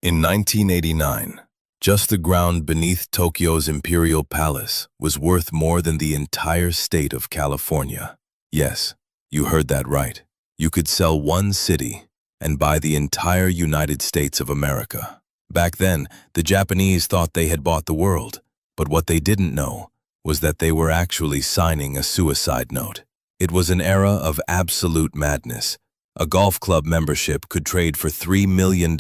In 1989, just the ground beneath Tokyo's Imperial Palace was worth more than the entire state of California. Yes, you heard that right. You could sell one city and buy the entire United States of America. Back then, the Japanese thought they had bought the world, but what they didn't know was that they were actually signing a suicide note. It was an era of absolute madness. A golf club membership could trade for $3 million.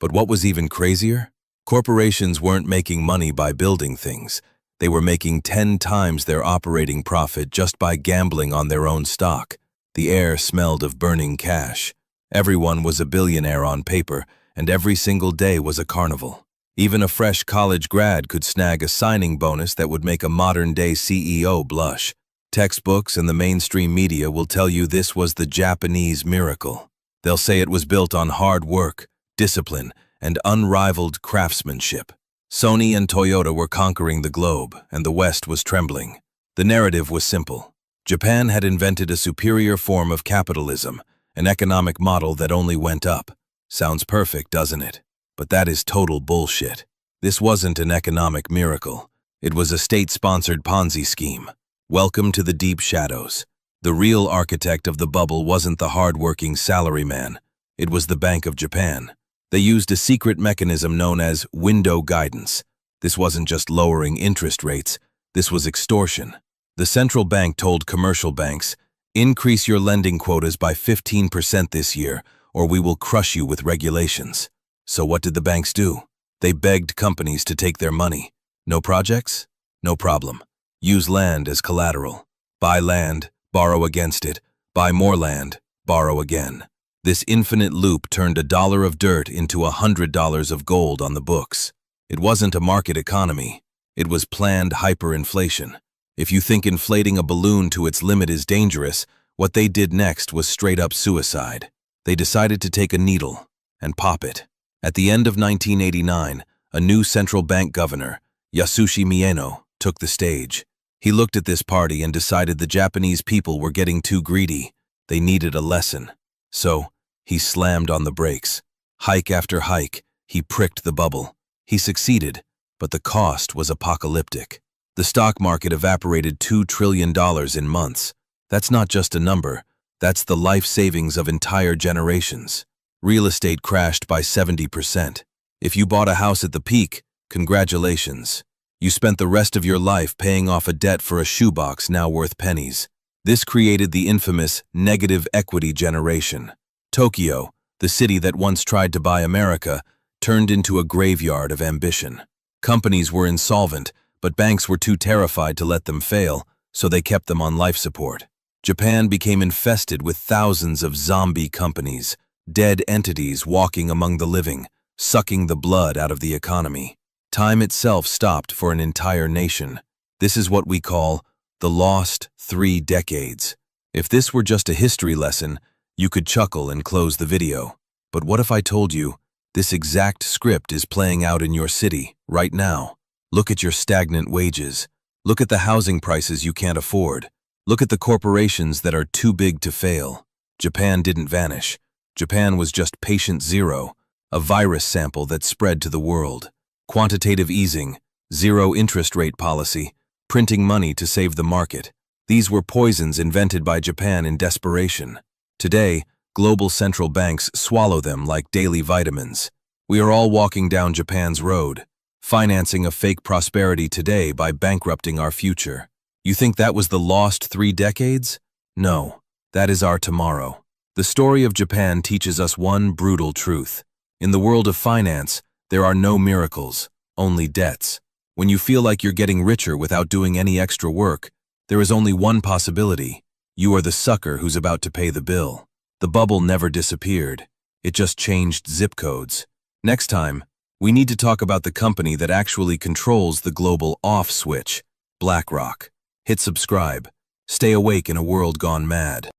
But what was even crazier? Corporations weren't making money by building things. They were making 10 times their operating profit just by gambling on their own stock. The air smelled of burning cash. Everyone was a billionaire on paper, and every single day was a carnival. Even a fresh college grad could snag a signing bonus that would make a modern-day CEO blush. Textbooks and the mainstream media will tell you this was the Japanese miracle. They'll say it was built on hard work, discipline, and unrivaled craftsmanship. Sony and Toyota were conquering the globe, and the West was trembling. The narrative was simple. Japan had invented a superior form of capitalism, an economic model that only went up. Sounds perfect, doesn't it? But that is total bullshit. This wasn't an economic miracle. It was a state-sponsored Ponzi scheme. Welcome to the deep shadows. The real architect of the bubble wasn't the hard-working salaryman. It was the Bank of Japan. They used a secret mechanism known as window guidance. This wasn't just lowering interest rates. This was extortion. The central bank told commercial banks, "Increase your lending quotas by 15% this year, or we will crush you with regulations." So what did the banks do? They begged companies to take their money. No projects? No problem. Use land as collateral. Buy land, borrow against it. Buy more land, borrow again. This infinite loop turned $1 of dirt into $100 of gold on the books. It wasn't a market economy. It was planned hyperinflation. If you think inflating a balloon to its limit is dangerous, what they did next was straight-up suicide. They decided to take a needle and pop it. At the end of 1989, a new central bank governor, Yasushi Mieno, took the stage. He looked at this party and decided the Japanese people were getting too greedy. They needed a lesson. So, he slammed on the brakes. Hike after hike, he pricked the bubble. He succeeded, but the cost was apocalyptic. The stock market evaporated $2 trillion in months. That's not just a number, that's the life savings of entire generations. Real estate crashed by 70%. If you bought a house at the peak, congratulations. You spent the rest of your life paying off a debt for a shoebox now worth pennies. This created the infamous negative equity generation. Tokyo, the city that once tried to buy America, turned into a graveyard of ambition. Companies were insolvent, but banks were too terrified to let them fail, so they kept them on life support. Japan became infested with thousands of zombie companies, dead entities walking among the living, sucking the blood out of the economy. Time itself stopped for an entire nation. This is what we call the lost 3 decades. If this were just a history lesson, you could chuckle and close the video. But what if I told you, this exact script is playing out in your city, right now? Look at your stagnant wages. Look at the housing prices you can't afford. Look at the corporations that are too big to fail. Japan didn't vanish. Japan was just patient zero, a virus sample that spread to the world. Quantitative easing, zero interest rate policy, printing money to save the market. These were poisons invented by Japan in desperation. Today, global central banks swallow them like daily vitamins. We are all walking down Japan's road, financing a fake prosperity today by bankrupting our future. You think that was the lost 3 decades? No, that is our tomorrow. The story of Japan teaches us one brutal truth. In the world of finance, there are no miracles, only debts. When you feel like you're getting richer without doing any extra work, there is only one possibility. You are the sucker who's about to pay the bill. The bubble never disappeared. It just changed zip codes. Next time, we need to talk about the company that actually controls the global off switch, BlackRock. Hit subscribe. Stay awake in a world gone mad.